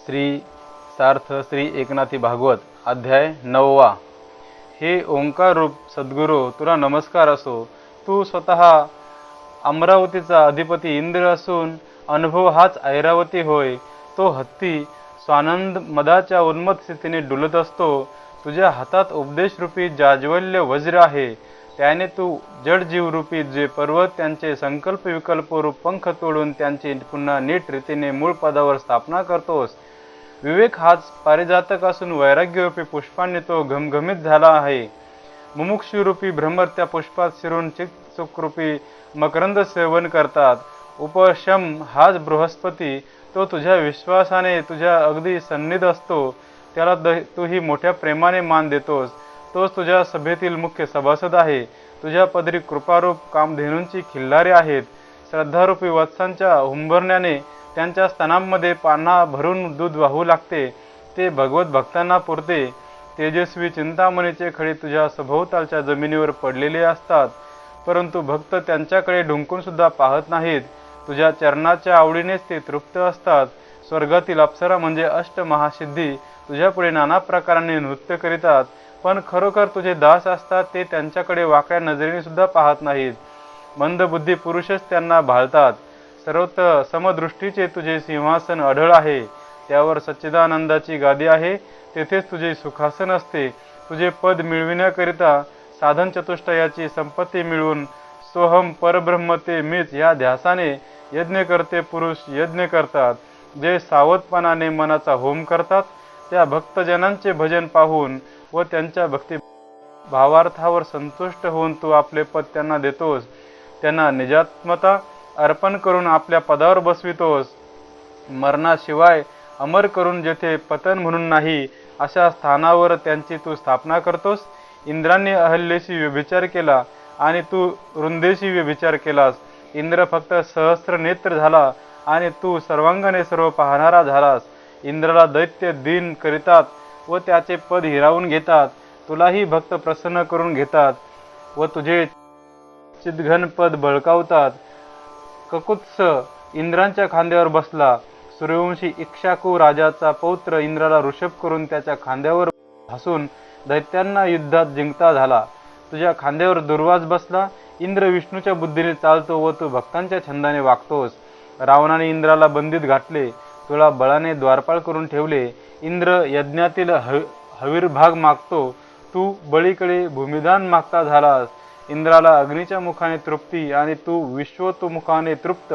श्री सार्थ श्री एकनाथी भागवत अध्याय 9. हे ओंकार रूप सद्गुरू, तुला नमस्कार असो. तू स्वतः अमरावतीचा अधिपती इंद्र असून अनुभव हाच ऐरावती होय. तो हत्ती स्वानंद मदाच्या उन्मत्त स्थितीने डुलत असतो. तुझ्या हातात उपदेश रूपी जाज्वल्य वज्र आहे. त्याने तू जड जीव रूपी जे पर्वत त्यांचे संकल्प विकल्प रूप पंख तोडून त्यांची पुन्हा नीट रीतीने मूळ पदावर स्थापना करतोस. विवेक हाच पारिजातक असून वैराग्यरूपी पुष्पांनी तो घमघमीत झाला आहे. मुमुक्षुरूपी भ्रमर त्या पुष्पात शिरून चित्सुखरूपी मकरंद सेवन करतात. उपशम हाच बृहस्पती, तो तुझ्या विश्वासाने तुझ्या अगदी सन्निध असतो. त्याला तूही मोठ्या प्रेमाने मान देतोस. तोच तुझ्या सभेतील मुख्य सभासद आहे. तुझ्या पदरी कृपारूप कामधेनूंची खिल्लारे आहेत. श्रद्धारूपी वत्सांच्या हुंबरण्याने त्यांच्या स्तनांमध्ये पान्हा भरून दूध वाहू लागते. ते भगवत भक्तांना पुरते. तेजस्वी चिंतामणीचे खडे तुझ्या सभोवतालच्या जमिनीवर पडलेले असतात, परंतु भक्त त्यांच्याकडे ढुंकून सुद्धा पाहत नाहीत. तुझ्या चरणाच्या आवडीनेच ते तृप्त असतात. स्वर्गातील अप्सरा म्हणजे अष्टमहासिद्धी तुझ्या पुढे नाना प्रकाराने नृत्य करीतात, पण खरोखर तुझे दास असतात. ते त्यांच्याकडे वाकड्या नजरेने सुद्धा पाहत नाहीत. मंदबुद्धी पुरुषच त्यांना भाळतात. सर्वत्र समदृष्टीचे तुझे सिंहासन अढळ आहे. त्यावर सच्चिदानंदाची गादी आहे. तेथेच तुझे सुखासन असते. तुझे पद मिळविण्याकरिता साधन चतुष्टयाची संपत्ती मिळवून सोहम परब्रह्म ते मीच या ध्यासाने यज्ञ करते पुरुष यज्ञ करतात. जे सावधपणाने मनाचा होम करतात त्या भक्तजनांचे भजन पाहून व त्यांच्या भक्ती भावार्थावर संतुष्ट होऊन तू आपले पद त्यांना देतोस. त्यांना निजात्मता अर्पण करून आपल्या पदावर बसवितोस. मरणाशिवाय अमर करून जेथे पतन म्हणून नाही अशा स्थानावर त्यांची तू स्थापना करतोस. इंद्राने अहल्येशी व्यभिचार केला आणि तू वृंदेशी व्यभिचार केलास. इंद्र फक्त सहस्त्र नेत्र झाला आणि तू सर्वांगाने सर्व पाहणारा झालास. इंद्राला दैत्य दीन करीतात व त्याचे पद हिरावून घेतात. तुलाही भक्त प्रसन्न करून घेतात व तुझे चिदघन पद बळकावतात. ककुत्स इंद्रांच्या खांद्यावर बसला. सूर्यवंशी इक्ष्वाकू राजाचा पौत्र इंद्राला ऋषभ करून त्याच्या खांद्यावर हसून दैत्यांना युद्धात जिंकता झाला. तुझ्या खांद्यावर दुर्वास बसला. इंद्र विष्णूच्या बुद्धीने चालतो व तू भक्तांच्या छंदाने वागतोस. रावणाने इंद्राला बंदीत घातले. तुला बळाने द्वारपाळ करून ठेवले. इंद्र यज्ञातील हविर्भाग मागतो. तू बळीकडे भूमिदान मागता झालास. इंद्राला अग्नीच्या मुखाने तृप्ती आणि तू विश्वतोमुखाने तृप्त.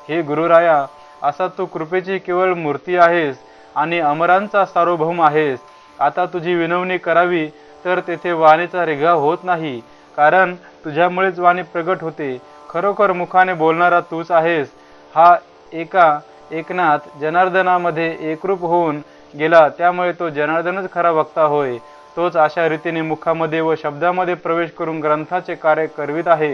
हे गुरुराया, असा तू कृपेची केवळ मूर्ती आहेस आणि अमरांचा सार्वभौम आहेस. आता तुझी विनवणी करावी तर तेथे वाणीचा रेघा होत नाही, कारण तुझ्यामुळेच वाणी प्रगट होते. खरोखर मुखाने बोलणारा तूच आहेस. हा एकनाथ जनार्दनामध्ये एकरूप होऊन गेला, त्यामुळे तो जनार्दनच खरा वक्ता होय. तोच अशा रीतीने मुखामध्ये व शब्दामध्ये प्रवेश करून ग्रंथाचे कार्य करवित आहे.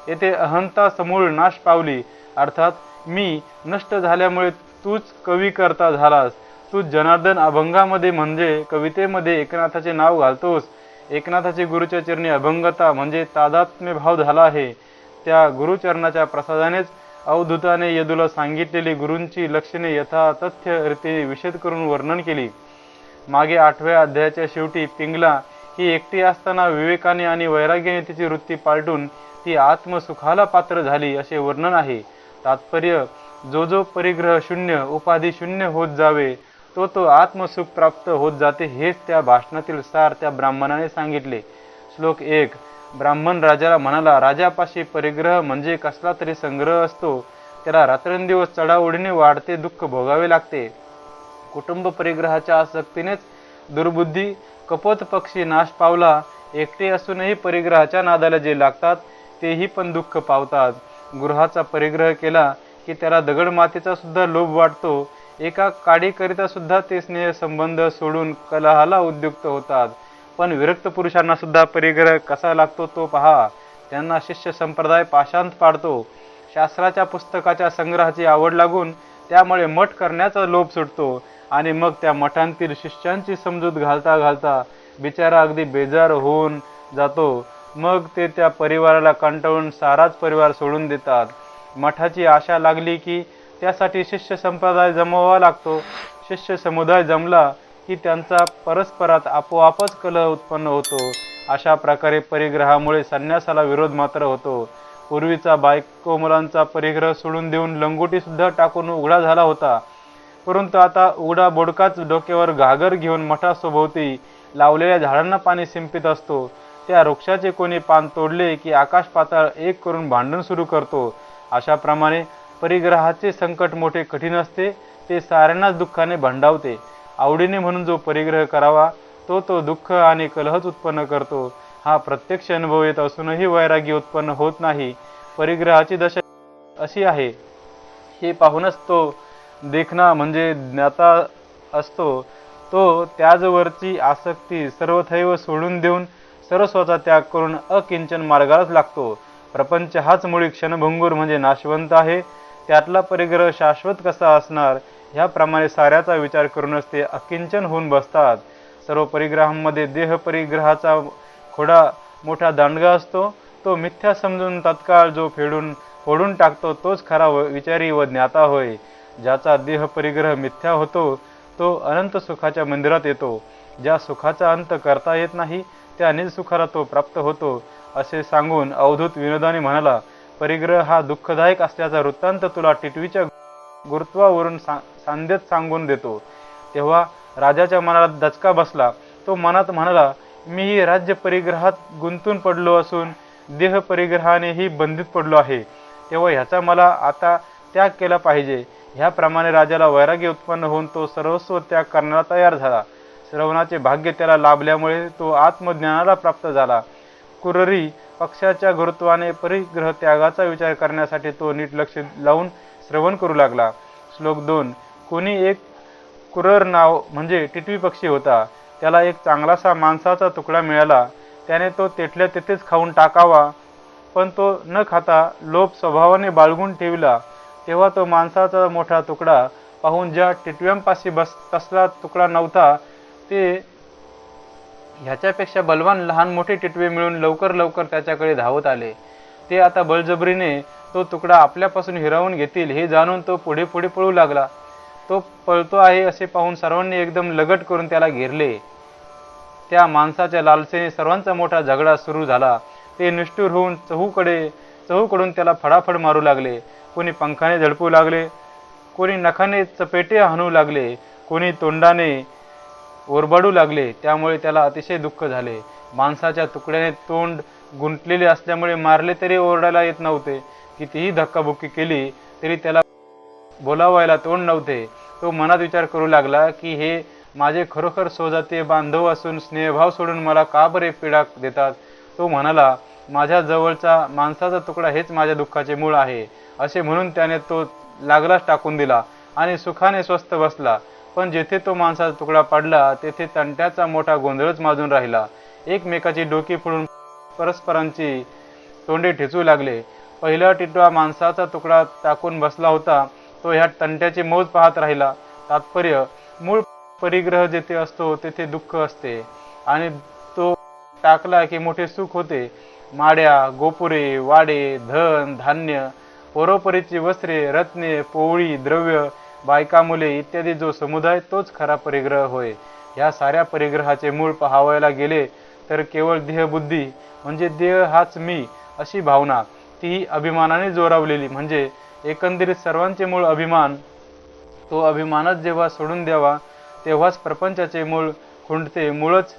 येथे अहंता समूळ नाश पावली, अर्थात मी नष्ट झाल्यामुळे तूच कवी करता झालास. तू जनार्दन अभंगामध्ये म्हणजे कवितेमध्ये एकनाथाचे नाव घालतोस. एकनाथाची गुरुच्या चरणी अभंगता म्हणजे तादात्म्य भाव झाला आहे. त्या गुरुचरणाच्या प्रसादानेच अवधूताने यदूला सांगितलेली गुरूंची लक्षणे यथातथ्य रीतीने विशद करून वर्णन केली. मागे 8व्या अध्यायाच्या शेवटी पिंगला ही एकटी असताना विवेकाने आणि वैराग्याने तिची वृत्ती पालटून ती आत्मसुखाला पात्र झाली असे वर्णन आहे. तात्पर्य, जो परिग्रह शून्य उपाधी शून्य होत जावे तो आत्मसुख प्राप्त होत जाते, हेच त्या भाषणातील सार त्या ब्राह्मणाने सांगितले. श्लोक 1. ब्राह्मण राजाला म्हणाला, राजापाशी परिग्रह म्हणजे कसला तरी संग्रह असतो. त्याला रात्रंदिवस चढाओढीने वाढते दुःख भोगावे लागते. कुटुंब परिग्रहाच्या आसक्तीनेच दुर्बुद्धी कपोत पक्षी नाश पावला. एकटे असूनही परिग्रहाच्या नादाला जे लागतात तेही पण दुःख पावतात. गृहाचा परिग्रह केला की त्याला दगड मातीचा सुद्धा लोभ वाटतो. एका काडीकरिता सुद्धा ते स्नेह संबंध सोडून कलहाला उद्युक्त होतात. पण विरक्त पुरुषांना सुद्धा परिग्रह कसा लागतो तो पहा. त्यांना शिष्य संप्रदाय पाशांत पाडतो. शास्त्राच्या पुस्तकाच्या संग्रहाची आवड लागून त्यामुळे मठ करण्याचा लोभ सुटतो आणि मग त्या मठांतील शिष्यांची समजूत घालता घालता बिचारा अगदी बेजार होऊन जातो. मग ते त्या परिवाराला कंटाळून साराच परिवार सोडून देतात. मठाची आशा लागली की त्यासाठी शिष्य संप्रदाय जमवावा लागतो. शिष्य समुदाय जमला की त्यांचा परस्परात आपोआपच कलह उत्पन्न होतो. अशा प्रकारे परिग्रहामुळे संन्यासाला विरोध मात्र होतो. पूर्वीचा बायको मुलांचा परिग्रह सोडून देऊन लंगोटी सुद्धा टाकून उघडा झाला होता, परंतु आता उघडा बोडकाच डोक्यावर घागर घेऊन मठासोभोवती लावलेल्या झाडांना पाणी शिंपित असतो. त्या वृक्षाचे कोणी पान तोडले की आकाश पाताळ एक करून भांडण सुरू करतो. अशाप्रमाणे परिग्रहाचे संकट मोठे कठीण असते, ते साऱ्यांनाच दुःखाने भंडावते. आवडीने म्हणून जो परिग्रह करावा तो दुःख आणि कलहच उत्पन्न करतो. हा प्रत्यक्ष अनुभव येत असूनही वैराग्य उत्पन्न होत नाही. परिग्रहाची दशा अशी आहे, हे पाहूनच तो देखणा म्हणजे ज्ञाता असतो, तो त्याजवरची आसक्ती सर्वथैव सोडून देऊन सर्वस्वाचा त्याग करून अकिंचन मार्गालाच लागतो. प्रपंच हाच मुळी क्षणभंगूर म्हणजे नाशवंत आहे, त्यातला परिग्रह शाश्वत कसा असणार ह्याप्रमाणे साऱ्याचा विचार करूनच ते अकिंचन होऊन बसतात. सर्व परिग्रहांमध्ये देह परिग्रहाचा खोडा मोठा दांडगा असतो. तो मिथ्या समजून तत्काळ जो फोडून टाकतो तोच खरा विचारी व ज्ञाता होय. ज्याचा देह परिग्रह मिथ्या होतो तो अनंत सुखाच्या मंदिरात येतो. ज्या सुखाचा अंत करता येत नाही त्या निज सुखाला तो प्राप्त होतो. असे सांगून अवधूत विनोदाने म्हणाला, परिग्रह हा दुःखदायक असल्याचा वृत्तांत तुला टिटवीच्या गुरुत्वावरून सांदेत सांगून देतो. तेव्हा राजाच्या मनाला दचका बसला. तो मनात म्हणाला, मीही राज्य परिग्रहात गुंतून पडलो असून देह परिग्रहानेही बंधित पडलो आहे, तेव्हा ह्याचा मला आता त्याग केला पाहिजे. ह्याप्रमाणे राजाला वैराग्य उत्पन्न होऊन तो सर्वस्व त्याग करण्याला तयार झाला. श्रवणाचे भाग्य त्याला लाभल्यामुळे तो आत्मज्ञानाला प्राप्त झाला. कुररी पक्षाच्या गुरुत्वाने परिग्रह त्यागाचा विचार करण्यासाठी तो नीट लक्ष लावून श्रवण करू लागला. श्लोक 2. कोणी एक कुरर नाव म्हणजे टिटवी पक्षी होता. त्याला एक चांगलासा मांसाचा तुकडा मिळाला. त्याने तो तेथल्या तेथेच खाऊन टाकावा, पण तो न खाता लोभ स्वभावाने बाळगून ठेवला. तेव्हा तो मांसाचा मोठा तुकडा पाहून ज्या टिटव्यांपाशी तसला तुकडा नव्हता ते ह्याच्यापेक्षा बलवान लहान मोठे टिटवे मिळून लवकर त्याच्याकडे धावत आले. ते आता बळजबरीने तो तुकडा आपल्यापासून हिरावून घेतील हे जाणून तो पुढे पळू लागला. तो पळतो आहे असे पाहून सर्वांनी एकदम लगट करून त्याला घेरले. त्या माणसाच्या लालसेने सर्वांचा मोठा झगडा सुरू झाला. ते निष्ठुर होऊन चहूकडून त्याला फडाफड मारू लागले. कोणी पंखाने झडपू लागले, कोणी नखाने चपेटे हाणू लागले, कोणी तोंडाने ओरबाडू लागले. त्यामुळे त्याला अतिशय दुःख झाले. माणसाच्या तुकड्याने तोंड गुंतलेले असल्यामुळे मारले तरी ओरडायला येत नव्हते. कितीही धक्काबुक्की केली तरी त्याला बोलावायला तोंड नव्हते. तो मनात विचार करू लागला की हे माझे खरोखर स्वजातीय बांधव असून स्नेहभाव सोडून मला का बरे पीडा देतात. तो म्हणाला, माझ्या जवळचा माणसाचा तुकडा हेच माझ्या दुःखाचे मूळ आहे. असे म्हणून त्याने तो लागलाच टाकून दिला आणि सुखाने स्वस्थ बसला. पण जेथे तो माणसाचा तुकडा पडला तेथे तंट्याचा मोठा गोंधळच माजून राहिला. एकमेकाची डोकी फोडून परस्परांची तोंडे ठेचू लागले. पहिला टिटवा माणसाचा तुकडा टाकून बसला होता, तो ह्या तंट्याची मौज पाहत राहिला. तात्पर्य, मूळ परिग्रह जेथे असतो तेथे दुःख असते आणि तो टाकला की मोठे सुख होते. माड्या, गोपुरे, वाडे, धन, धान्य, परोपरीची वस्त्रे, रत्ने, पोवळी, द्रव्य, बायका, मुले इत्यादी जो समुदाय तोच खरा परिग्रह होय. ह्या साऱ्या परिग्रहाचे मूळ पाहावयाला गेले तर केवळ देहबुद्धी म्हणजे देह हाच मी अशी भावना, तीही अभिमानाने जोरावलेली, म्हणजे एकंदरीत सर्वांचे मूळ अभिमान. तो अभिमानच जेव्हा सोडून द्यावा तेव्हाच प्रपंचाचे मूळ खुंटते. मूळच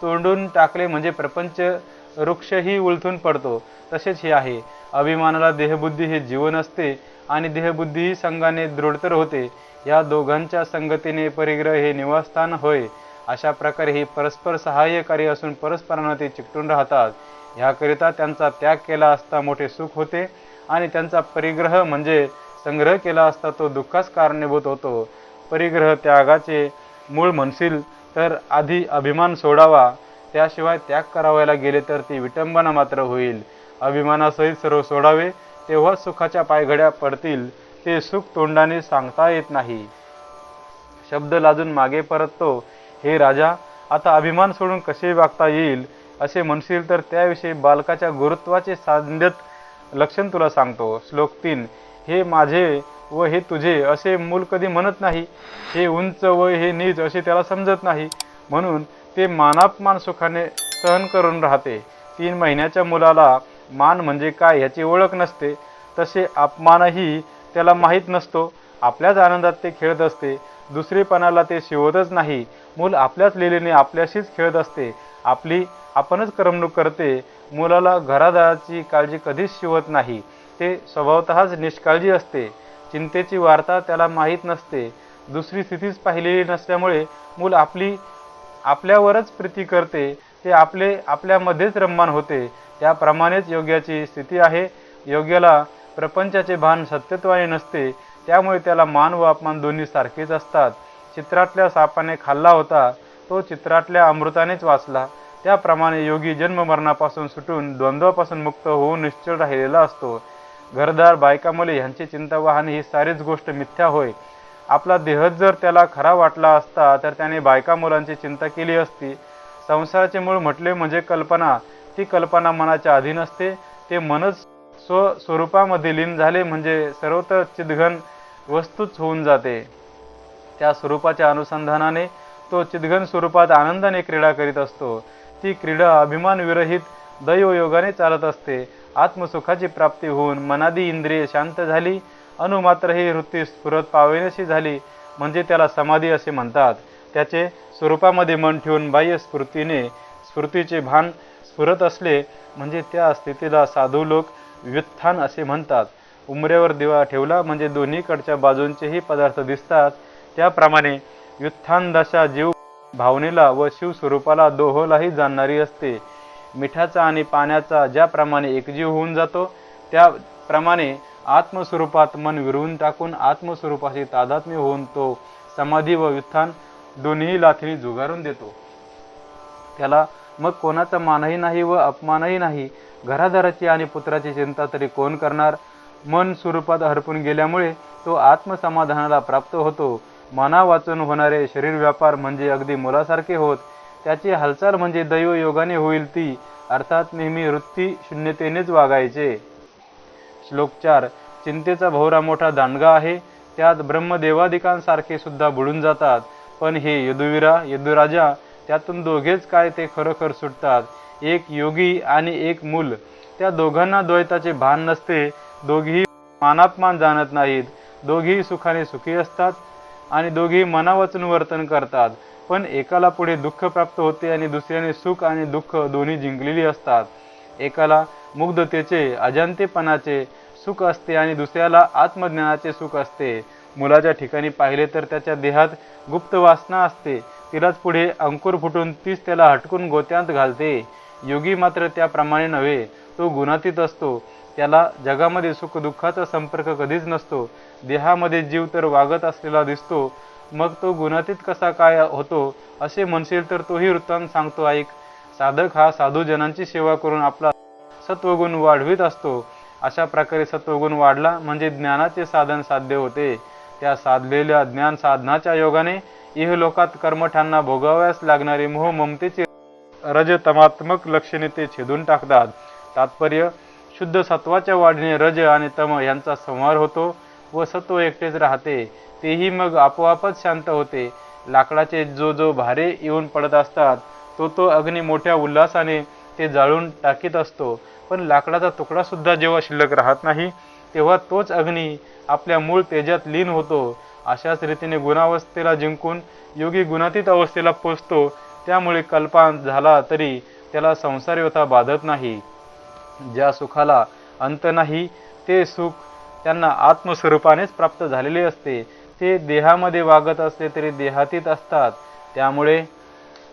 तोडून टाकले म्हणजे प्रपंच वृक्षही उलथून पडतो. तसेच हे आहे. अभिमानाला देहबुद्धी हे जीवन असते आणि देहबुद्धीही संघाने दृढतर होते. या दोघांच्या संगतीने परिग्रह हे निवासस्थान होय. अशा प्रकारे ही परस्पर सहाय्यकारी असून परस्परांना ते चिकटून राहतात. ह्याकरिता त्यांचा त्याग केला असता मोठे सुख होते आणि त्यांचा परिग्रह म्हणजे संग्रह केला असता तो दुःखास कारणीभूत होतो. परिग्रह त्यागाचे मूळ म्हणशील तर आधी अभिमान सोडावा, त्याशिवाय त्याग करावयाला गेले तर ती विटंबना मात्र होईल. अभिमानासहित सर्व सोडावे तेव्हा सुखाच्या पायघड्या पडतील. ते सुख तोंडाने सांगता येत नाही. शब्द लाजून मागे परततो. हे राजा, आता अभिमान सोडून कसे वागता येईल असे म्हणशील तर त्याविषयी बालकाच्या गुरुत्वाचे सांद्यत लक्षण तुला सांगतो. श्लोक 3. हे माझे व हे तुझे असे मूल कधी म्हणत नाही. हे उंच व हे नीच असे त्याला समजत नाही, म्हणून ते मानापमान सुखाने सहन करून राहते. 3 महिन्याच्या मुलाला मान म्हणजे काय ह्याची ओळख नसते, तसे अपमानही त्याला माहीत नसतो. आपल्याच आनंदात ते खेळत असते, दुसरीपणाला ते शिवतच नाही. मूल आपल्याच लीलेने आपल्याशीच खेळत असते, आपणच करमणूक करते. मुलाला घरादाराची काळजी कधीच शिवत नाही, ते स्वभावतःच निष्काळजी असते. चिंतेची वार्ता त्याला माहीत नसते. दुसरी स्थितीच पाहिलेली नसल्यामुळे मूल आपल्यावरच प्रीती करते, ते आपल्यामध्येच रममाण होते. त्याप्रमाणेच योग्याची स्थिती आहे. योग्याला प्रपंचाचे भान सत्यत्वाने नसते, त्यामुळे त्याला मान व अपमान दोन्ही सारखेच असतात. चित्रातल्या सापाने खाल्ला होता, तो चित्रातल्या अमृतानेच वाचला. त्याप्रमाणे योगी जन्ममरणापासून सुटून द्वंद्वापासून मुक्त होऊन निश्चळ राहिलेला असतो. घरदार बायका मुले ह्यांची चिंता वाहणे ही सारीच गोष्ट मिथ्या होय. आपला देहच जर त्याला खरा वाटला असता तर त्याने बायका मुलांची चिंता केली असती. संसाराचे मूळ म्हटले म्हणजे कल्पना. ती कल्पना मनाच्या अधीन असते. ते मनच स्वस्वरूपामध्ये लीन झाले म्हणजे सर्वत्र चिदघन वस्तूच होऊन जाते. त्या स्वरूपाच्या अनुसंधानाने तो चिदघन स्वरूपात आनंदाने क्रीडा करीत असतो. ती क्रीडा अभिमानविरहित दैवयोगाने चालत असते. आत्मसुखाची प्राप्ती होऊन मनादी इंद्रिये शांत झाली, अनुमात्र ही वृत्ती स्फुरत पावेनशी झाली म्हणजे त्याला समाधी असे म्हणतात. त्याचे स्वरूपामध्ये मन ठेवून बाह्य स्फूर्तीचे भान स्फुरत असले म्हणजे त्या स्थितीला साधू लोक व्युत्थान असे म्हणतात. उंबऱ्यावर दिवा ठेवला म्हणजे दोन्हीकडच्या बाजूंचेही पदार्थ दिसतात, त्याप्रमाणे व्युत्थान दशा जीव भावनेला व शिवस्वरूपाला दोहोलाही जाणणारी असते. मिठाचा आणि पाण्याचा ज्याप्रमाणे एकजीव होऊन जातो, त्याप्रमाणे आत्मस्वरूपात मन विरवून टाकून आत्मस्वरूपाशी तादात्म्य होऊन तो समाधी व व्युत्थान दोन्ही लाथीने झुगारून देतो. त्याला मग कोणाचा मानही नाही व अपमानही नाही. घरादाराची आणि पुत्राची चिंता तरी कोण करणार? मन स्वरूपात हरपून गेल्यामुळे तो आत्मसमाधानाला प्राप्त होतो. मना वाचून होणारे शरीर व्यापार म्हणजे अगदी मुलासारखे होत. त्याची हालचाल म्हणजे दैवयोगाने होईल ती, अर्थात नेहमी वृत्ती शून्यतेनेच वागायचे. श्लोक 4. चिंतेचा भोवरा मोठा दांडगा आहे, त्यात ब्रह्मदेवादिकांसारखे सुद्धा बुडून जातात. पण हे यदुराजा त्यातून दोघेच काय ते खरोखर सुटतात. एक योगी आणि एक मूल, त्या दोघांना द्वैताचे भान नसते. दोघेही मानापमान जाणत नाहीत. दोघेही सुखाने सुखी असतात आणि दोघेही मनावाचून वर्तन करतात. पण एकाला पुढे दुःख प्राप्त होते आणि दुसऱ्याने सुख आणि दुःख दोन्ही जिंकलेली असतात. एकाला मुग्धतेचे अजाणतेपणाचे सुख असते आणि दुसऱ्याला आत्मज्ञानाचे सुख असते. मुलाच्या ठिकाणी पाहिले तर त्याच्या देहात गुप्त वासना असते, तिलाच पुढे अंकुर फुटून तीच त्याला हटकून गोत्यांत घालते. योगी मात्र त्याप्रमाणे नव्हे, तो गुणातीत असतो. त्याला जगामध्ये सुख दुःखाचा संपर्क कधीच नसतो. देहामध्ये जीव तर वागत असलेला दिसतो, मग तो गुणातीत कसा काय होतो असे म्हणशील तर तोही वृत्तांत सांगतो, ऐक. साधक हा साधूजनांची सेवा करून आपला सत्वगुण वाढवित असतो. अशा प्रकारे सत्वगुण वाढला म्हणजे ज्ञानाचे साधन साध्य होते. त्या साधलेल्या ज्ञान साधनाच्या योगाने इहलोकात कर्मठांना भोगाव्यास लागणारे मोह ममतेचे रजतमात्मक लक्षणे ते छेदून टाकतात. तात्पर्य, शुद्ध सत्वाच्या वाढीने रज आणि तम यांचा संहार होतो व सत्व एकटेच राहते. तेही मग आपोआपच शांत होते. लाकडाचे जो भारे येऊन पडत असतात, तो अग्नी मोठ्या उल्हासाने ते जाळून टाकीत असतो. पण लाकडाचा तुकडा सुद्धा जेव्हा शिल्लक राहत नाही, तेव्हा तोच अग्नी आपल्या मूळ तेजात लीन होतो. अशाच रीतीने गुणावस्थेला जिंकून योगी गुणातीत अवस्थेला पोचतो. त्यामुळे कल्पांत झाला तरी त्याला संसार व्यथा बाधत नाही. ज्या सुखाला अंत नाही ते सुख त्यांना आत्मस्वरूपानेच प्राप्त झालेले असते. ते देहामध्ये वागत असले तरी देहातीत असतात, त्यामुळे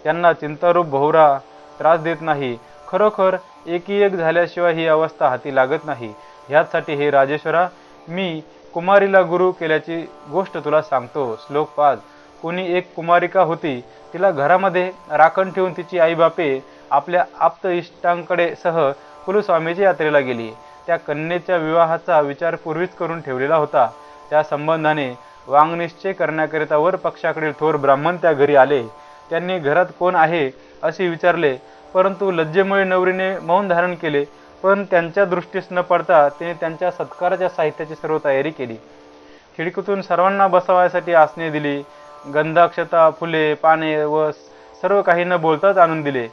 त्यांना चिंतारूप भोवरा त्रास देत नाही. खरोखर एकी झाल्याशिवाय ही अवस्था हाती लागत नाही. ह्याचसाठी हे राजेश्वरा, मी कुमारीला गुरु केल्याची गोष्ट तुला सांगतो. श्लोक 5. कोणी एक कुमारिका होती. तिला घरामध्ये राखण ठेवून तिची आईबापे आपल्या आप्त इष्टांकडे सह कुलस्वामीच्या यात्रेला गेली. त्या कन्येच्या विवाहाचा विचार पूर्वीच करून ठेवलेला होता. त्या संबंधाने वांगनिश्चय करण्याकरिता वर पक्षाकडील थोर ब्राह्मण त्या घरी आले. त्यांनी घरात कोण आहे असे विचारले, परंतु लज्जेमुळे नवरीने मौन धारण केले. पण त्यांच्या दृष्टीस न पडता तिने त्यांच्या सत्काराच्या साहित्याची सर्व तयारी केली. खिडकीतून सर्वांना बसवायसाठी आसने दिली. गंधाक्षता, फुले, पाने व सर्व काही न बोलताच आणून दिले.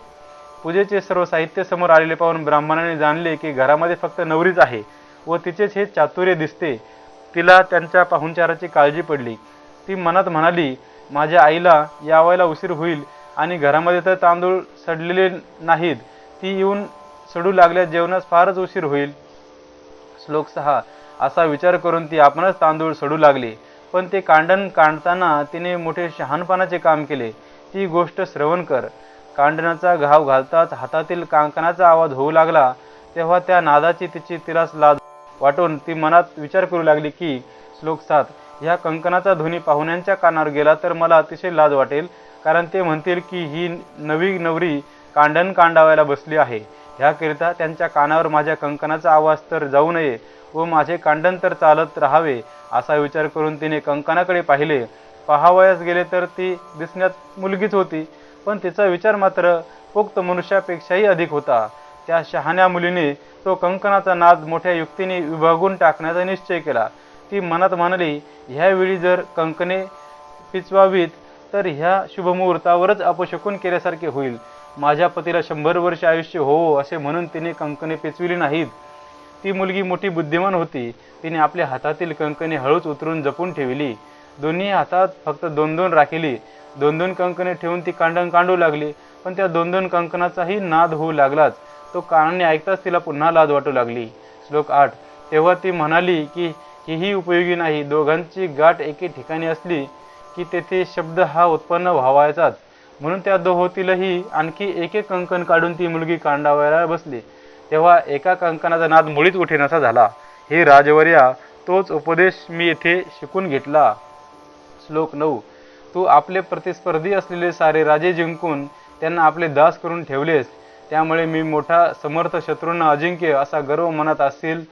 पूजेचे सर्व साहित्य समोर आलेले पाहून ब्राह्मणाने जाणले की घरामध्ये फक्त नवरीच आहे व तिचेच हे चातुर्य दिसते. तिला त्यांच्या पाहुणचाराची काळजी पडली. ती मनात म्हणाली, माझ्या आईला यावायला उशीर होईल आणि घरामध्ये तर तांदूळ सडलेले नाहीत, ती येऊन सडू लागल्यास जेवणास फारच उशीर होईल. श्लोक 6. असा विचार करून ती आपणच तांदूळ सडू लागली. पण ते कांडण काढताना तिने मोठे शहाणपणाचे काम केले. ती गोष्ट श्रवण कर. कांडणाचा घाव घालताच हातातील कांकणाचा आवाज होऊ लागला. तेव्हा त्या नादाची तिलाच लाज वाटून ती मनात विचार करू लागली की श्लोक 7. ह्या कंकणाचा ध्वनी पाहुण्यांच्या कानावर गेला तर मला अतिशय लाज वाटेल, कारण ते म्हणतील की ही नवी नवरी कांडण कांडावायला बसली आहे. ह्याकरिता त्यांच्या कानावर माझ्या कंकणाचा आवाज तर जाऊ नये व माझे कांडण तर चालत राहावे, असा विचार करून तिने कंकणाकडे पाहिले. पाहावयास गेले तर ती दिसण्यात मुलगीच होती, पण तिचा विचार मात्र पोक्त मनुष्यापेक्षाही अधिक होता. त्या शहाण्या मुलीने तो कंकणाचा नाद मोठ्या युक्तीने विभागून टाकण्याचा निश्चय केला. ती मनात म्हणाली, ह्यावेळी जर कंकणे पिचवावीत तर ह्या शुभमुहूर्तावरच अपशकुन केल्यासारखे होईल. माझ्या पतीला 100 वर्ष आयुष्य हो असे म्हणून तिने कंकणे पेचविली नाहीत. ती मुलगी मोठी बुद्धिमान होती. तिने आपल्या हातातील कंकणे हळूच उतरून जपून ठेवली. दोन्ही हातात फक्त 2-2 राखिली. 2-2 कंकणे ठेवून ती कांडण कांडू लागली. पण त्या 2-2 कंकणाचाही नाद होऊ लागलाच. तो कानाने ऐकताच तिला पुन्हा लाज वाटू लागली. श्लोक 8. तेव्हा ती म्हणाली की हेही उपयोगी नाही. दोघांची गाठ एके ठिकाणी असली की तेथे शब्द हा उत्पन्न व्हावायचाच. म्हणून त्या दोहोतीलही आणखी एक कंकण काढून ती मुलगी कांडावायला बसली. तेव्हा एका कंकणाचा नाद मुळीच उठेनासा झाला. हे राजवर्या, तोच उपदेश मी येथे शिकून घेतला. श्लोक 9. तू आपले प्रतिस्पर्धी असलेले सारे राजे जिंकून त्यांना आपले दास करून ठेवलेस. त्यामुळे मी मोठा समर्थ शत्रूंना अजिंक्य असा गर्व मनात असेल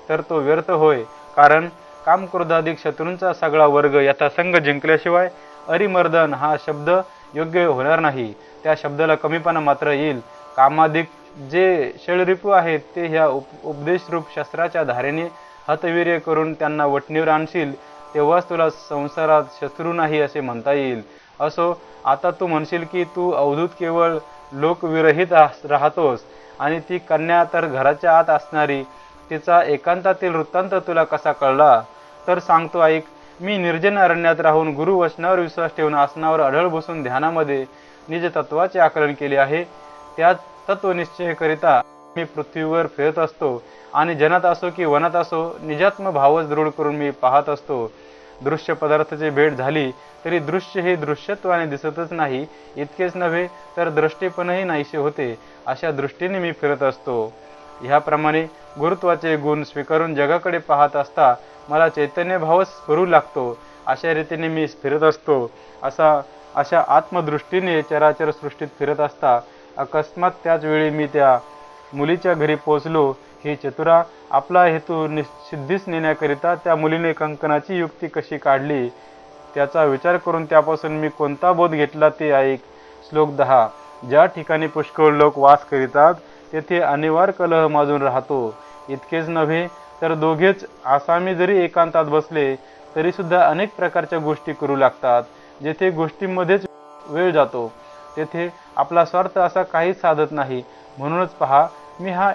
तर तो व्यर्थ होय. कारण कामक्रोधाधिक शत्रूंचा सगळा वर्ग यथासंग जिंकल्याशिवाय अरिमर्दन हा शब्द योग्य होणार नाही. त्या शब्दाला कमीपणा मात्र येईल. कामाधिक जे षडरिपू आहेत ते ह्या उपदेशरूप शस्त्राच्या धारेने हतवीर्य करून त्यांना वठणीवर आणशील, तेव्हाच तुला संसारात शत्रू नाही असे म्हणता येईल. असो, आता तू म्हणशील की तू अवधूत केवळ लोकविरहित राहतोस आणि ती कन्या तर घराच्या आत असणारी. तिचा एकांतातील वृत्तांत तुला कसा कळला? तर सांगतो ऐक. मी निर्जन अरण्यात राहून गुरुवचनावर विश्वास ठेवून आसनावर अढळ बसून ध्यानामध्ये निज तत्वाचे आकलन केले आहे. त्या तत्वनिश्चयकरिता मी पृथ्वीवर फिरत असतो आणि जनात असो की वनात असो निजात्म भावच दृढ करून मी पाहत असतो. दृश्य पदार्थाची भेट झाली तरी दृश्य हे दृश्यत्वाने दिसतच नाही. इतकेच नव्हे तर दृष्टीपणही नाहीसे होते. अशा दृष्टीने मी फिरत असतो. ह्याप्रमाणे गुरुत्वाचे गुण स्वीकारून जगाकडे पाहत असता मला चैतन्य भावच स्फुरू लागतो. अशा रीतीने मी फिरत असतो. अशा आत्मदृष्टीने चराचर सृष्टीत फिरत असता अकस्मात त्याच वेळी मी त्या मुलीच्या घरी पोचलो. ही चतुरा, आपला हेतू सिद्धीस नेण्याकरिता त्या मुलीने कंकणाची युक्ती कशी काढली त्याचा विचार करून त्यापासून मी कोणता बोध घेतला ते ऐक. श्लोक 10. ज्या ठिकाणी पुष्कळ लोक वास करीतात तेथे अनिवार्य कलह माजून राहतो. इतकेच नव्हे तर दोघेच आसामी जरी एकांतात बसले तरी सुद्धा अनेक प्रकारच्या गोष्टी करू लागतात. जेथे गोष्टींमध्येच वेळ जातो तेथे आपला स्वार्थ असा काहीच साधत नाही. म्हणूनच पहा, मी हा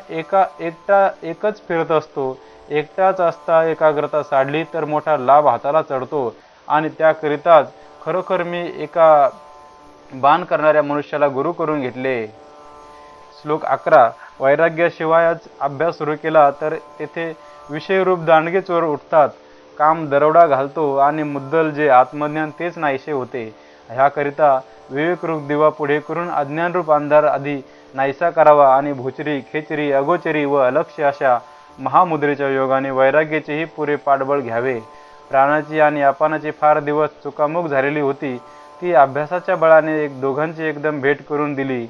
एकच फिरत असतो. एकटाच असता एकाग्रता साधली तर मोठा लाभ हाताला चढतो आणि त्याकरिताच खरोखर मी एका बाण करणाऱ्या मनुष्याला गुरु करून घेतले. श्लोक 11. वैराग्याशिवायच अभ्यास सुरू केला तर तेथे विषयरूप दांडगे चोर उठतात. काम दरोडा घालतो आणि मुद्दल जे आत्मज्ञान तेच नाहीसे होते. ह्याकरिता विवेकरूप दिवा पुढे करून अज्ञानरूप अंधार आधी नाहीसा करावा आणि भूचरी, खेचरी, अगोचरी व अलक्ष्य अशा महामुद्रेच्या योगाने वैराग्याचेही पुरे पाठबळ घ्यावे. प्राणाची आणि अपानाची फार दिवस चुकामुक झालेली होती. ती अभ्यासाच्या बळाने दोघांची एकदम भेट करून दिली.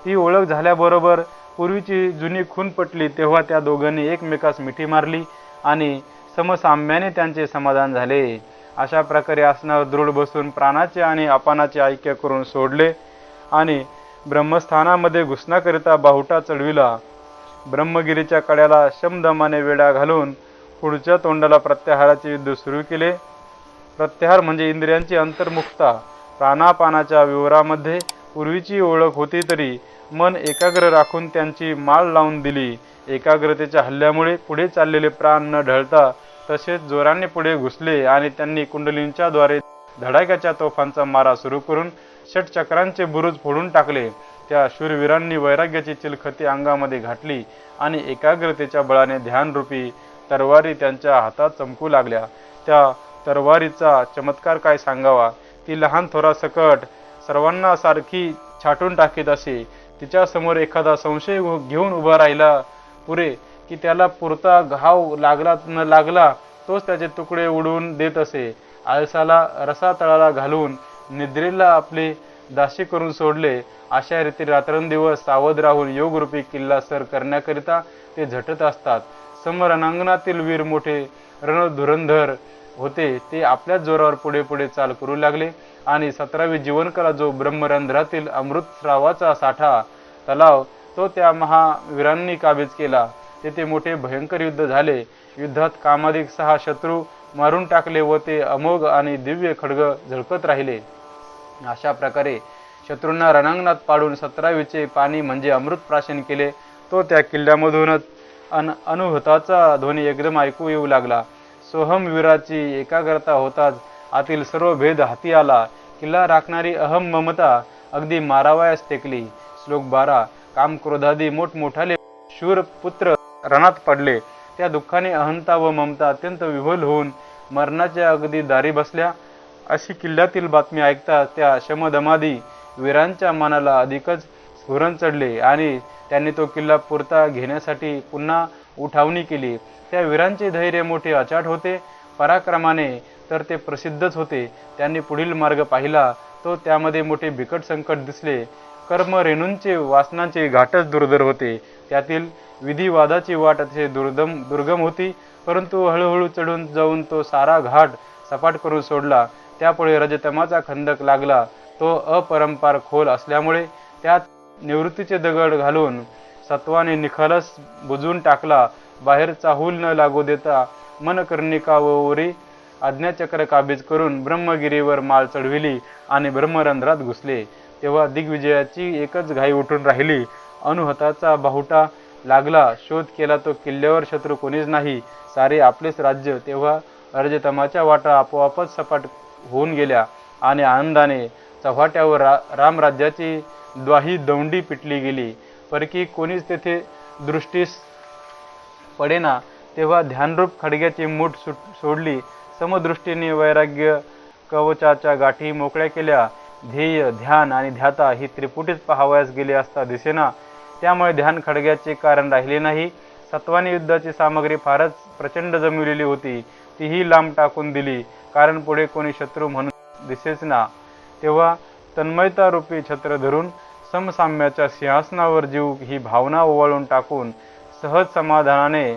ती ओळख झाल्याबरोबर पूर्वीची जुनी खून पटली. तेव्हा त्या दोघांनी एकमेकास मिठी मारली आणि समसाम्याने त्यांचे समाधान झाले. अशा प्रकारे आसनावर दृढ बसून प्राणाचे आणि अपानाचे ऐक्य करून सोडले आणि ब्रह्मस्थानामध्ये घुसण्याकरिता बाहुटा चढविला. ब्रह्मगिरीच्या कड्याला शमदमाने वेढा घालून पुढच्या तोंडाला प्रत्याहाराचे युद्ध सुरू केले. प्रत्याहार म्हणजे इंद्रियांची अंतर्मुखता. प्राणापानाच्या विवरामध्ये पूर्वीची ओळख होती तरी मन एकाग्र राखून त्यांची माळ लावून दिली. एकाग्रतेच्या हल्ल्यामुळे पुढे चाललेले प्राण न ढळता तसेच जोराने पुढे घुसले आणि त्यांनी कुंडलींच्या द्वारे धडाक्याच्या तोफांचा मारा सुरू करून षटचक्रांचे बुरुज फोडून टाकले. त्या शूरवीरांनी वैराग्याची चिलखती अंगामध्ये घातली आणि एकाग्रतेच्या बळाने ध्यानरूपी तरवारी त्यांच्या हातात चमकू लागल्या. त्या तरवारीचा चमत्कार काय सांगावा. ती लहान थोरासकट सर्वांना सारखी छाटून टाकीत असे. तिच्या समोर एखादा संशय घेऊन उभा राहिला पुरे की त्याला पुरता घाव लागला न लागला तोच त्याचे तुकडे उडवून देत असे. आळसाला रसातळाला घालून निद्रेला आपले दाशी करून सोडले. अशा रीती रात्रंदिवस सावध राहून योगरूपी किल्ला सर करण्याकरिता ते झटत असतात. समरणांगणातील वीर मोठे रणधुरंधर होते. ते आपल्याच जोरावर पुढे पुढे चाल करू लागले आणि 17वी जीवनकला जो ब्रह्मरंध्रातील अमृतस्रावाचा साठा तलाव तो त्या महावीरांनी काबीज केला. तेथे मोठे भयंकर युद्ध झाले. युद्धात कामाधिक 6 शत्रू मारून टाकले व ते अमोघ आणि दिव्य खड्ग झळकत राहिले. अशा प्रकारे शत्रूंना रणांगणात पाडून 17वीचे पाणी म्हणजे अमृत प्राशन केले. तो त्या किल्ल्यामधूनच अनुभूताचा ध्वनी एकदम ऐकू येऊ लागला. सोहमवीराची एकाग्रता होताच आतील सर्व भेद हाती आला. किल्ला राखणारी अहम ममता अगदी मारावयास टेकली. श्लोक 12. काम क्रोधादी मोठमोठाले शूर पुत्र रणात पडले. त्या दुःखाने अहंता व ममता अत्यंत विव्हल होऊन मरणाच्या अगदी दारी बसल्या. अशी किल्ल्यातील बातमी ऐकता त्या शमदमादी वीरांच्या मनाला अधिकच स्फुरण चढले आणि त्यांनी तो किल्ला पुरता घेण्यासाठी पुन्हा उठावणी केली. त्या वीरांचे धैर्य मोठे अचाट होते. पराक्रमाने तर ते प्रसिद्धच होते. त्यांनी पुढील मार्ग पाहिला तो त्यामध्ये मोठे बिकट संकट दिसले. कर्म रेणूंचे वासनाचे घाटच दुर्धर होते. त्यातील विधिवादाची वाट अतिशय दुर्गम होती. परंतु हळूहळू चढून जाऊन तो सारा घाट सपाट करून सोडला. त्यापुढे रजतमाचा खंदक लागला. तो अपरंपार खोल असल्यामुळे त्यात निवृत्तीचे दगड घालून सत्वाने निखालस बुजवून टाकला. बाहेर चाहूल न लागू देता मनकर्णिका व ओरी आज्ञाचक्र काबीज करून ब्रह्मगिरीवर माळ चढविली आणि ब्रह्मरंध्रात घुसले. तेव्हा दिग्विजयाची एकच घाई उठून राहिली. अनुहताचा बाहुटा लागला. शोध केला तो किल्ल्यावर शत्रू कोणीच नाही. सारे आपलेच राज्य. तेव्हा रजतमाच्या वाटा आपोआपच सपाट होऊन गेल्या आणि आनंदाने चव्हाट्यावर रामराज्याची द्वाही दौंडी पिटली गेली. परकी कोणीच तेथे दृष्टीस पडेना. तेव्हा ध्यानरूप खडग्याची मूठ सोडली. समदृष्टीने वैराग्य कवचाच्या गाठी मोकळ्या केल्या. ध्येय, ध्यान आणि ध्याता ही त्रिपुटीच पाहावयास गेले असता दिसेना. त्यामुळे ध्यान खडग्याचे कारण राहिले नाही. सत्वानी युद्धाची सामग्री फारच प्रचंड जमविलेली होती. तीही लांब टाकून दिली कारण पुढे कोणी शत्रू म्हणून दिसेच ना. तेव्हा तन्मयता रूपी छत्र धरून समसाम्याच्या सिंहासनावर जीव ही भावना ओवाळून टाकून सहज समाधानाने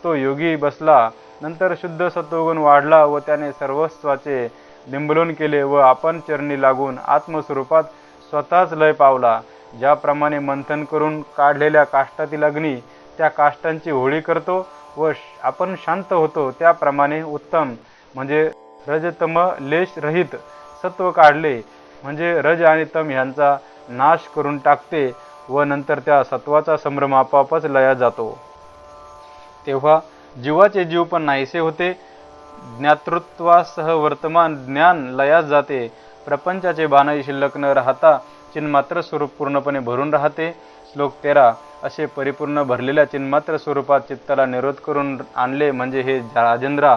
तो योगी बसला. नंतर शुद्ध सत्वगुण वाढला व त्याने सर्वस्वाचे बिंबलोन केले व आपण चरणी लागून आत्मस्वरूपात स्वतःच लय पावला. ज्याप्रमाणे मंथन करून काढलेल्या काष्टातील अग्नी त्या काष्टांची होळी करतो व आपण शांत होतो, त्याप्रमाणे उत्तम म्हणजे रजतम लेश रहित सत्व काढले म्हणजे रज आणि तम यांचा नाश करून टाकते व नंतर त्या सत्वाचा संभ्रम आपोआपच लया जातो. तेव्हा जीवाचे जीव पण नाहीसे होते. ज्ञातृत्वासह वर्तमान ज्ञान लयास जाते. प्रपंचाचे बाणही शिल्लक न राहता चिन्मात्र स्वरूप पूर्णपणे भरून राहते. श्लोक 13. असे परिपूर्ण भरलेल्या चिन्मात्र स्वरूपात चित्ताला निरोध करून आणले म्हणजे हे राजेंद्रा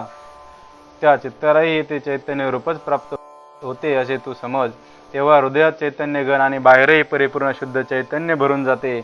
त्या चित्तालाही ते चैतन्य रूपच प्राप्त होते असे तू समज. तेव्हा हृदयात चैतन्य घन आणि बाहेरही परिपूर्ण शुद्ध चैतन्य भरून जाते.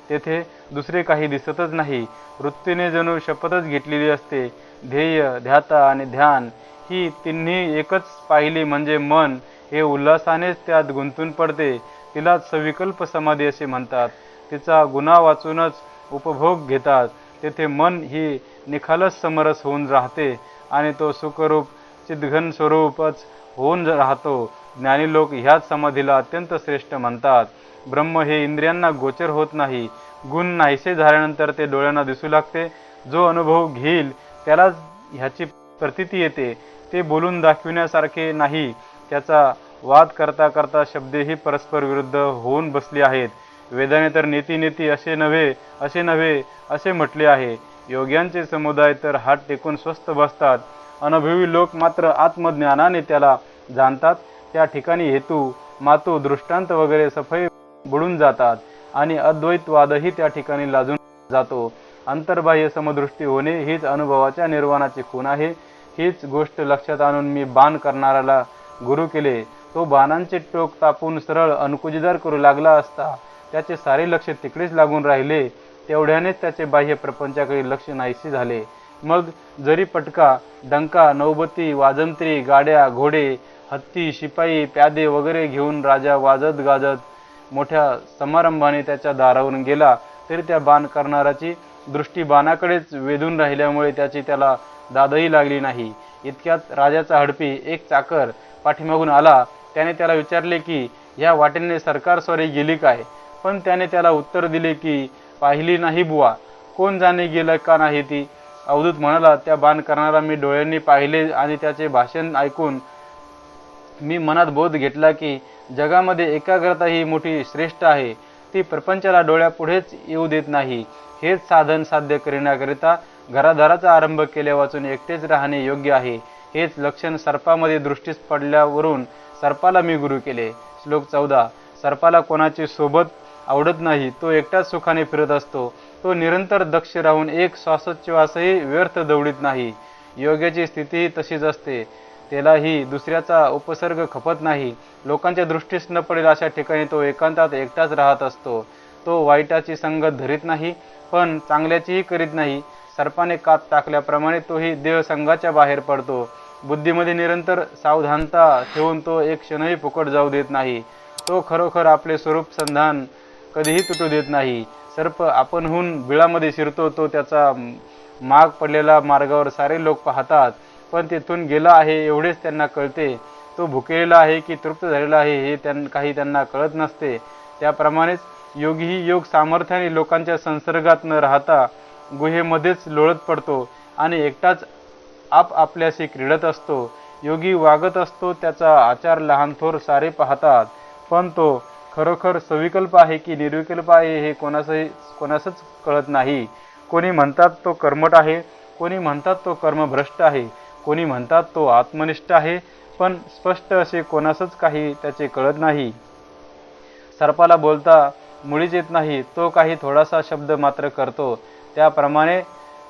तेथे दुसरे काही दिसतच नाही. वृत्तीने जणू शपथच घेतलेली असते. ध्येय, ध्याता आणि ध्यान ही तिन्ही एकच पाहिली म्हणजे मन हे उल्हासानेच त्यात गुंतून पडते. तिलाच सविकल्प समाधी असे म्हणतात. तिचा गुन्हा वाचूनच उपभोग घेतात. तेथे मन ही निखालस समरस होऊन राहते आणि तो सुखरूप चिद्घन स्वरूपच होऊन राहतो. ज्ञानी लोक ह्याच समाधीला अत्यंत श्रेष्ठ म्हणतात. ब्रह्म हे इंद्रियांना गोचर होत नाही. गुण नाहीसे झाल्यानंतर ते डोळ्यांना दिसू लागते. जो अनुभव घेईल त्यालाच ह्याची प्रतीती येते. ते बोलून दाखविण्यासारखे नाही. त्याचा वाद करता करता शब्देही परस्पर विरुद्ध होऊन बसली आहेत. वेदाने तर नेती नेती असे नव्हे असे म्हटले आहे. योग्यांचे समुदाय तर हात टेकून स्वस्थ बसतात. अनुभवी लोक मात्र आत्मज्ञानाने त्याला जाणतात. त्या ठिकाणी हेतू मातू दृष्टांत वगैरे सफाई बुडून जातात आणि अद्वैतवादही त्या ठिकाणी लाजून जातो. अंतर्बाह्य समदृष्टी होणे हीच अनुभवाच्या निर्वाणाची खूण आहे. हीच गोष्ट लक्षात आणून मी बाण करणाऱ्याला गुरु केले. तो बाणांचे टोक तापून सरळ अणकुचीदार करू लागला असता त्याचे सारे लक्ष तिकडेच लागून राहिले. तेवढ्यानेच त्याचे बाह्य प्रपंचाकडे लक्ष नाहीसे झाले. मग जरी पटका, डंका, नौबती, वाजंत्री, गाड्या, घोडे, हत्ती, शिपाई, प्यादे वगैरे घेऊन राजा वाजत गाजत मोठ्या समारंभाने त्याच्या दारावरून गेला तरी त्या बाण करणाराची दृष्टी बाणाकडेच वेधून राहिल्यामुळे त्याला दादही लागली नाही. इतक्यात राजाचा हडपी एक चाकर पाठीमागून आला. त्याने त्याला विचारले की ह्या वाटेने सरकार स्वारी गेली काय? पण त्याने त्याला उत्तर दिले की पाहिली नाही बुवा, कोण जाणे गेलं का नाही ती. अवधूत म्हणाला, त्या बाण करणारा मी डोळ्यांनी पाहिले आणि त्याचे भाषण ऐकून मी मनात बोध घेतला की जगामध्ये एकाग्रता ही मोठी श्रेष्ठ आहे. ती प्रपंचाला डोळ्यापुढेच येऊ देत नाही. हेच साधन साध्य करण्याकरिता घरादाराचा आरंभ केल्या वाचून एकटेच राहणे योग्य आहे. हेच लक्षण सर्पामध्ये दृष्टीस पडल्यावरून सर्पाला मी गुरु केले. श्लोक 14. सर्पाला कोणाची सोबत आवडत नाही. तो एकटाच सुखाने फिरत असतो. तो निरंतर दक्ष राहून एक श्वासोच्छ्वासही व्यर्थ दौडीत नाही. योग्याची स्थितीही तशीच असते. त्यालाही दुसऱ्याचा उपसर्ग खपत नाही. लोकांच्या दृष्टीस न पडेल अशा ठिकाणी तो एकांतात एकटाच राहत असतो. तो वाईटाची संगत धरीत नाही पण चांगल्याचीही करीत नाही. सर्पाने कात टाकल्याप्रमाणे तोही देहसंगाच्या बाहेर पडतो. बुद्धीमध्ये निरंतर सावधानता ठेवून तो एक क्षणही फुकट जाऊ देत नाही. तो खरोखर आपले स्वरूप संधान कधीही तुटू देत नाही. सर्प आपणहून बिळामध्ये शिरतो. तो त्याचा माग पडलेला मार्गावर सारे लोक पाहतात पण तेथून गेला आहे एवढेच त्यांना कळते. तो भुकेलेला आहे की तृप्त झालेला आहे हे काही त्यांना कळत नसते. त्याप्रमाणेच योगीही योग सामर्थ्याने लोकांच्या संसर्गात न राहता गुहेमध्येच लोळत पडतो आणि एकटाच आपल्याशी क्रीडत असतो. योगी वागत असतो. त्याचा आचार लहान थोर सारे पाहतात पण तो खरोखर सविकल्प आहे की निर्विकल्प आहे हे कोणासच कळत नाही. कोणी म्हणतात तो कर्मठ आहे, कोणी म्हणतात तो कर्मभ्रष्ट आहे, कोणी म्हणतात तो आत्मनिष्ठ आहे, पण स्पष्ट असे कोणासच काही त्याचे कळत नाही. सर्पाला बोलता मुळीच येत नाही. तो काही थोडासा शब्द मात्र करतो. त्याप्रमाणे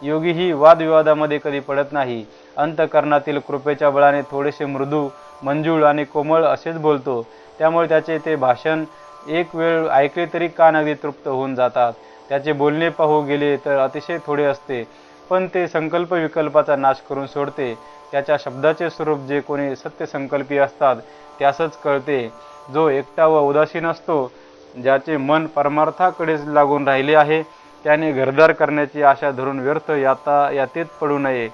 योगीही वादविवादामध्ये कधी पडत नाही. अंतःकरणातील कृपेच्या बळाने थोडेसे मृदू, मंजूळ आणि कोमळ असेच बोलतो. त्यामुळे त्याचे ते भाषण एक वेळ ऐकले तरी कान अगदी तृप्त होऊन जातात. त्याचे बोलणे पाहू गेले तर अतिशय थोडे असते पण ते संकल्प विकल्पाचा नाश करून सोडते. त्याच्या शब्दाचे स्वरूप जे कोणी सत्यसंकल्पी असतात त्यासच कळते. जो एकटा व उदासीन असतो, ज्याचे मन परमार्थाकडेच लागून राहिले आहे, त्याने घरदार करण्याची आशा धरून व्यर्थ यातेत पडू नये.